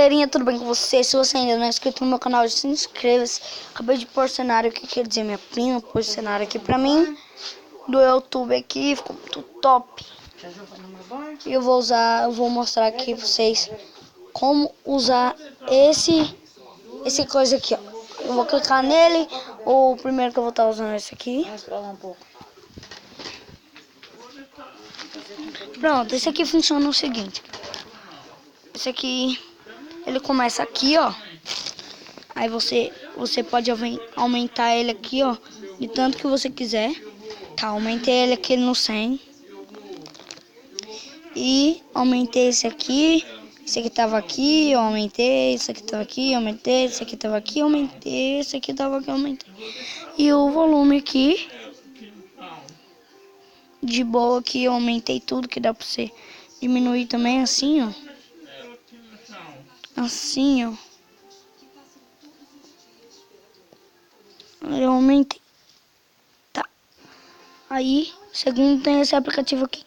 galerinha, tudo bem com vocês? Se você ainda não é inscrito no meu canal, se inscreva-se. Acabei de pôr cenário aqui, quer dizer, minha prima pôs cenário aqui pra mim do YouTube aqui, ficou muito top. E eu vou mostrar aqui pra vocês como usar esse coisa aqui, ó. Eu vou clicar nele, o primeiro que eu vou estar usando é esse aqui. Pronto, esse aqui funciona o seguinte. Esse aqui, ele começa aqui, ó. Aí você pode aumentar ele aqui, ó, de tanto que você quiser. Tá, aumentei ele aqui no 100. E aumentei esse aqui. Esse aqui tava aqui, eu aumentei. Esse aqui tava aqui, aumentei. Esse aqui tava aqui, aumentei. Esse aqui tava aqui, aumentei. E o volume aqui, de boa aqui, eu aumentei tudo que dá pra você diminuir também, assim, ó. Assim, ó. Eu aumentei. Tá. Aí, segundo tem esse aplicativo aqui.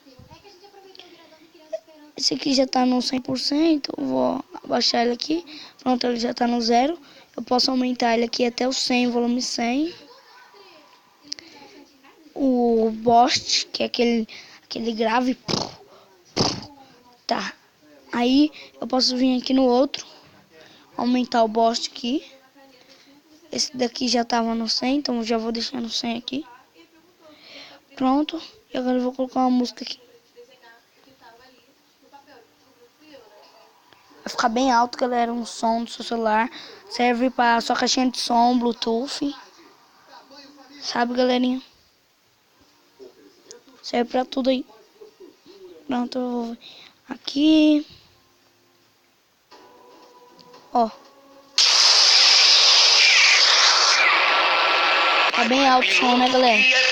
Esse aqui já tá no 100%. Eu vou abaixar ele aqui. Pronto, ele já tá no 0. Eu posso aumentar ele aqui até o 100, volume 100. O Boost, que é aquele grave. Tá. Aí, eu posso vir aqui no outro. Aumentar o Boost aqui. Esse daqui já tava no 100, então eu já vou deixar no 100 aqui. Pronto. E agora eu vou colocar uma música aqui. Vai ficar bem alto, galera, um som do seu celular. Serve para sua caixinha de som, Bluetooth. Sabe, galerinha? Serve pra tudo aí. Pronto, eu vou aqui. Ó. Tá bem alto o som, né, galera?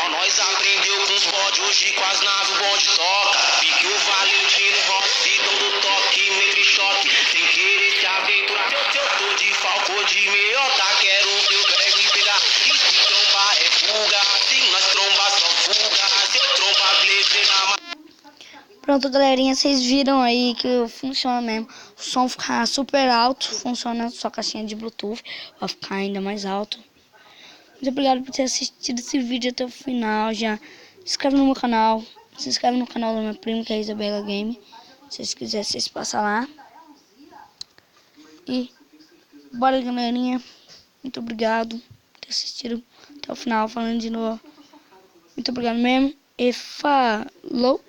Nós aprendeu com os bode, hoje com as naves o bonde toca. Pique o Valentino, Rossi, dom do toque, meio choque. Sem querer se aventurar, eu tô de falco, de meiota. Quero ver o prego e pegar, e se trombar é fuga. Se nós trombar só fuga, se eu trombar blazer na mão. Pronto, galerinha, vocês viram aí que funciona mesmo. O som fica super alto, funciona na sua caixinha de Bluetooth, vai ficar ainda mais alto. Muito obrigado por ter assistido esse vídeo até o final. Já se inscreve no meu canal. Se inscreve no canal da minha prima, que é a Isabela Game. Se vocês quiserem, vocês passam lá. E bora, galerinha. Muito obrigado por ter assistido até o final. Falando de novo. Muito obrigado mesmo. E falou!